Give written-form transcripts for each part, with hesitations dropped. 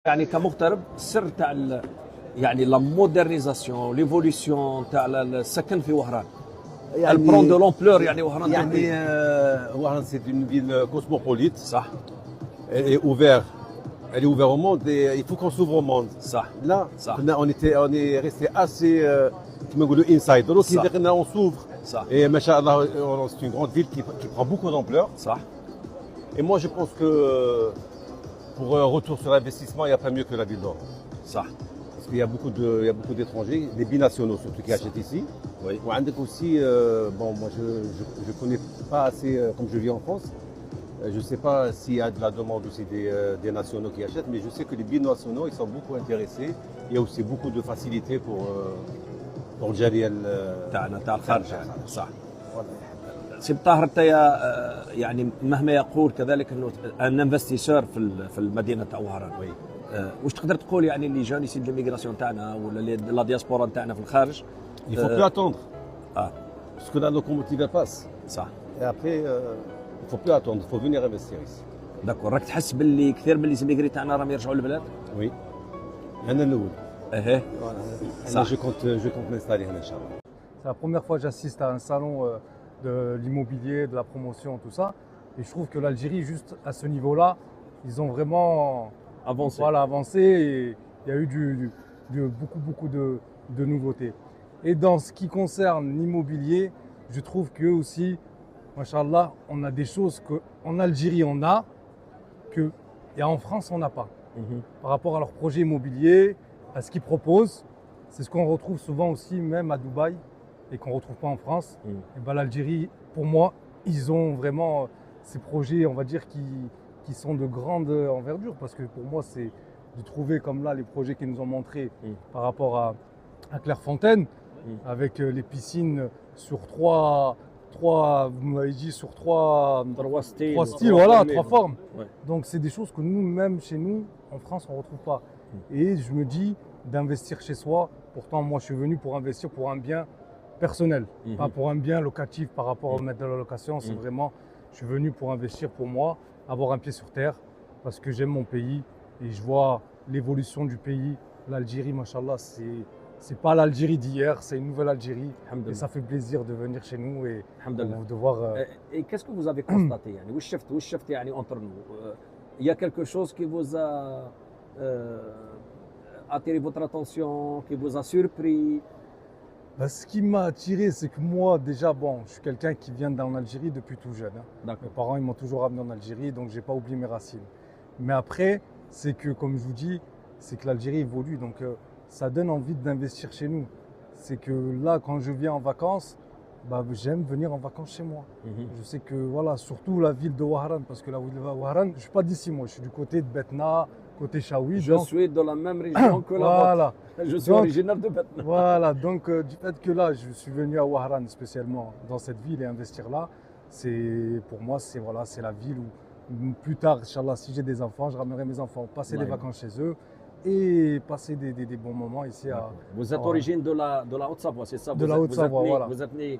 يعني كمغترب السر تاع يعني لا مودرنيزاسيون ليفوليسيون تاع السكن في وهران البرون دو لومبلور يعني وهران يعني وهران سي une ville cosmopolite. صح. Elle est ouverte. Elle est ouverte au monde et il faut qu'on s'ouvre au monde. صح. Là, صح. on est resté assez كما نقولوا inside. Donc صح. on s'ouvre. صح. Et machallah, c'est une grande ville qui prend beaucoup d'ampleur. صح. Et moi je pense que pour un retour sur investissement, il n'y a pas mieux que la ville d'Or. صح. Parce qu'il y a beaucoup d'étrangers, des binationaux surtout qui achètent ici. Oui. Ou عندك aussi, bon, moi je connais pas assez, comme je vis en France, je ne sais pas s'il y a de la demande aussi des nationaux qui achètent, mais je sais que les binationaux, ils sont beaucoup intéressés. Il y a aussi beaucoup de facilités pour le جالية تاع الخارج صح. Voilà. سي طاهر انت يعني مهما يقول كذلك انه ان انفستيسور في المدينه تاع وهران. Oui. واش تقدر تقول يعني اللي جاني سي ليميغراسيون تاعنا ولا لا دياسبورا تاعنا في الخارج؟ Il ne faut plus attendre. Ah. Parce que la locomotive elle passe. صح. Et après, il ne faut plus attendre, il faut venir investir ici. داكور راك تحس باللي كثير من لي تاعنا راهم يرجعوا للبلاد؟ Oui. أنا الأول. اها. Voilà. صح. Je compte m'installer هنا إن شاء الله. C'est la première fois que j'assiste à un salon de l'immobilier, de la promotion, tout ça. Et je trouve que l'Algérie, juste à ce niveau-là, ils ont vraiment avancé et il y a eu beaucoup de nouveautés. Et dans ce qui concerne l'immobilier, je trouve que aussi, machallah, on a des choses qu'en Algérie on a, et en France on n'a pas. Par rapport à leurs projets immobiliers, à ce qu'ils proposent, c'est ce qu'on retrouve souvent aussi même à Dubaï et qu'on ne retrouve pas en France. Et ben, l'Algérie, pour moi, ils ont vraiment ces projets, on va dire, qui sont de grande envergure. Parce que pour moi, c'est de trouver comme là les projets qu'ils nous ont montrés par rapport à Clairefontaine, avec les piscines sur trois vous m'avez dit, sur trois styles, voilà, trois formes. Ouais. Donc c'est des choses que nous-mêmes, chez nous, en France, on ne retrouve pas. Et je me dis d'investir chez soi. Pourtant, moi, je suis venu pour investir pour un bien personnel, pas pour un bien locatif par rapport au maître de la location. C'est vraiment, je suis venu pour investir pour moi, avoir un pied sur terre, parce que j'aime mon pays et je vois l'évolution du pays. L'Algérie, machallah, c'est pas l'Algérie d'hier, c'est une nouvelle Algérie. Et ça fait plaisir de venir chez nous et de voir. Et qu'est-ce que vous avez constaté يعني وش شفت يعني entre nous il y a quelque chose qui vous a attiré votre attention, qui vous a surpris? Ce qui m'a attiré, c'est que moi, déjà, bon, je suis quelqu'un qui vient en Algérie depuis tout jeune. D'accord. Mes parents, ils m'ont toujours amené en Algérie, donc je n'ai pas oublié mes racines. Mais après, c'est que, comme je vous dis, c'est que l'Algérie évolue, donc ça donne envie d'investir chez nous. C'est que là, quand je viens en vacances, j'aime venir en vacances chez moi. Je sais que, voilà, surtout la ville de Wahran, parce que la ville de Wahran, je ne suis pas d'ici, moi, je suis du côté de Betna, côté Chaoui. Je suis de la même région que la voilà. vôtre. Je suis originaire de Betna. Voilà, donc du fait que là, je suis venu à Wahran spécialement dans cette ville et investir là, pour moi, c'est la ville où plus tard, Inch'Allah, si j'ai des enfants, je ramènerai mes enfants passer des vacances chez eux et passer des bons moments ici à. Vous êtes origine de la Haute-Savoie, c'est ça? De la Haute-Savoie, voilà. Vous êtes né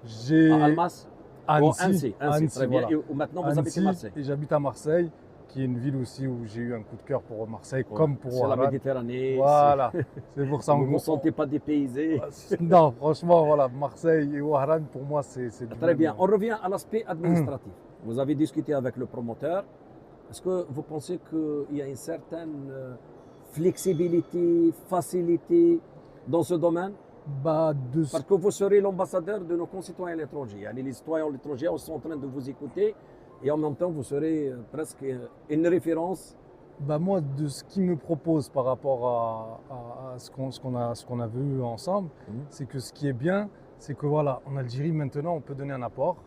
à Almas, Annecy, très bien. Voilà. Et maintenant, vous habitez Marseille. Et j'habite à Marseille, qui est une ville aussi où j'ai eu un coup de cœur pour Marseille, comme pour Wahran. C'est la Méditerranée. Voilà, c'est pour ça. Vous ne vous sentez pas dépaysé? Non, franchement, voilà, Marseille et Wahran, pour moi, c'est très bien. On revient à l'aspect administratif. Vous avez discuté avec le promoteur. Est-ce que vous pensez qu'il y a une certaine flexibilité, facilité dans ce domaine? Parce que vous serez l'ambassadeur de nos concitoyens étrangers. Les citoyens étrangers sont en train de vous écouter et en même temps vous serez presque une référence. Moi, de ce qu'il me propose par rapport à ce qu'on a vu ensemble, c'est que ce qui est bien, c'est que voilà, en Algérie maintenant on peut donner un apport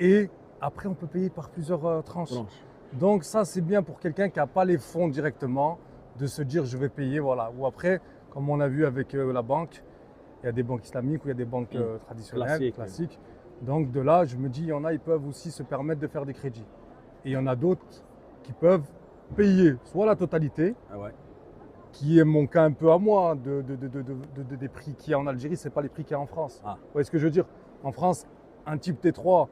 et après on peut payer par plusieurs tranches. Donc ça c'est bien pour quelqu'un qui n'a pas les fonds directement, de se dire je vais payer, voilà. Ou après, comme on a vu avec la banque, il y a des banques islamiques ou il y a des banques traditionnelles, classiques. Donc de là, je me dis, il y en a, ils peuvent aussi se permettre de faire des crédits. Et il y en a d'autres qui peuvent payer soit la totalité, qui est mon cas un peu à moi, des prix qu'il y a en Algérie, ce n'est pas les prix qu'il y a en France. Vous voyez ce que je veux dire? En France, un type T3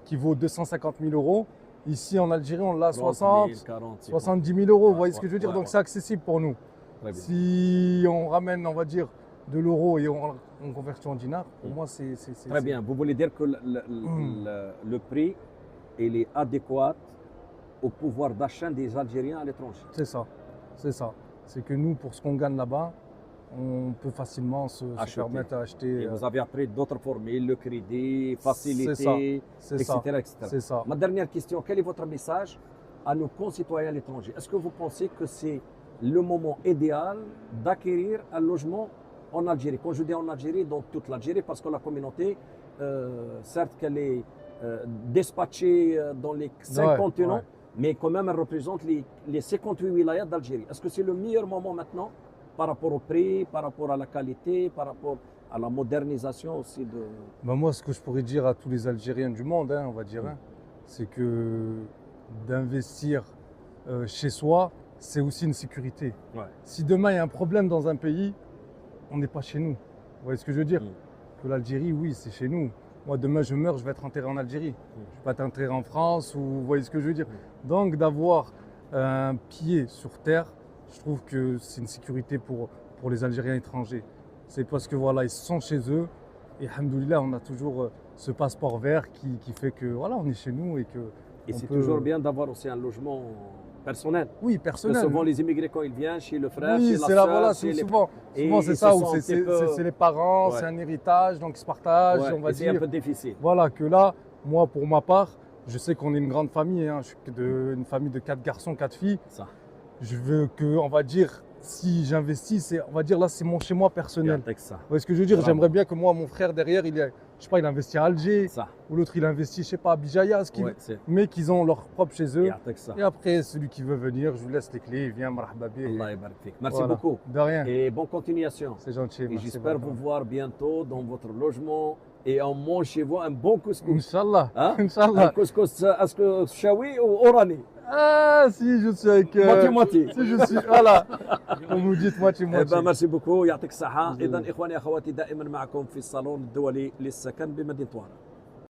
qui vaut 250 000 euros, Ici, en Algérie, on l'a 30 60, 000, 40, 50. 70 000 euros. Vous voyez ce que Ouais, je veux dire? ouais, Donc, ouais. c'est accessible pour nous. Très bien. Si on ramène, on va dire, de l'euro et on convertit en dinars, pour moi, c'est. Très bien. Vous voulez dire que le prix, il est adéquat au pouvoir d'achat des Algériens à l'étranger. C'est ça. C'est ça. C'est que nous, pour ce qu'on gagne là-bas, on peut facilement se Acheter. permettre d'acheter. Et vous avez appris d'autres formules, le crédit, facilité, C'est etc., ça. etc. C'est ça. Ma dernière question, quel est votre message à nos concitoyens à l'étranger? Est-ce que vous pensez que c'est le moment idéal d'acquérir un logement en Algérie? Quand je dis en Algérie, dans toute l'Algérie, parce que la communauté, certes qu'elle est dispatchée dans les 5 Ouais, continents, ouais. mais quand même elle représente les 58 wilayas d'Algérie. Est-ce que c'est le meilleur moment maintenant par rapport au prix, par rapport à la qualité, par rapport à la modernisation aussi de... Ben moi, ce que je pourrais dire à tous les Algériens du monde, on va dire, c'est que d'investir chez soi, c'est aussi une sécurité. Ouais. Si demain il y a un problème dans un pays, on n'est pas chez nous. Vous voyez ce que je veux dire? Que l'Algérie, oui, c'est chez nous. Moi, demain, je meurs, je vais être enterré en Algérie. Je ne vais pas être enterré en France, ou vous voyez ce que je veux dire? Donc, d'avoir un pied sur terre, je trouve que c'est une sécurité pour les Algériens étrangers. C'est parce que voilà, ils sont chez eux. Et alhamdoulilah, on a toujours ce passeport vert qui fait que voilà, on est chez nous et que. Et on c'est peut- toujours bien d'avoir aussi un logement personnel. Oui, Parce que personnel. souvent, les immigrés, quand ils viennent chez le frère, Oui, chez la c'est là, sœur, voilà, chez les... souvent Et c'est ils ça se où sentent un petit peu- c'est les parents, Ouais. c'est un héritage, donc ils se partagent, Ouais, on va et c'est un dire. peu difficile. Voilà, que là, moi, pour ma part, je sais qu'on est une grande famille, je suis une famille de 4 garçons, 4 filles. Ça. Je veux que, on va dire, si j'investis, on va dire là, c'est mon chez moi personnel. Avec ça. Vous voyez ce que je veux dire? Bravo. J'aimerais bien que moi, mon frère derrière, je sais pas, il investit à Alger, Ça. ou l'autre il investit, je sais pas, à Bijaya, Ouais, c'est... mais qu'ils ont leur propre chez eux. Avec ça. Et après, celui qui veut venir, je vous laisse les clés, il vient, marhaba bih. Allah yabarak fik. Merci Voilà. beaucoup. De rien. Et bonne continuation. C'est gentil. Et merci j'espère beaucoup. vous voir bientôt dans votre logement et on mange chez vous un bon couscous. Inch'Allah. Hein? Un Inch'Allah. couscous, est-ce que chaoui ou orani? Ah, si je suis avec. Moitié-moitié. Si je suis. Voilà. Comme vous dites, Eh moitié-moitié. ben, merci beaucoup. يعطيك الصحة. الحمد لله. إذا إخواني أخواتي دائما معكم في الصالون الدولي للسكن بمدينة طوارق.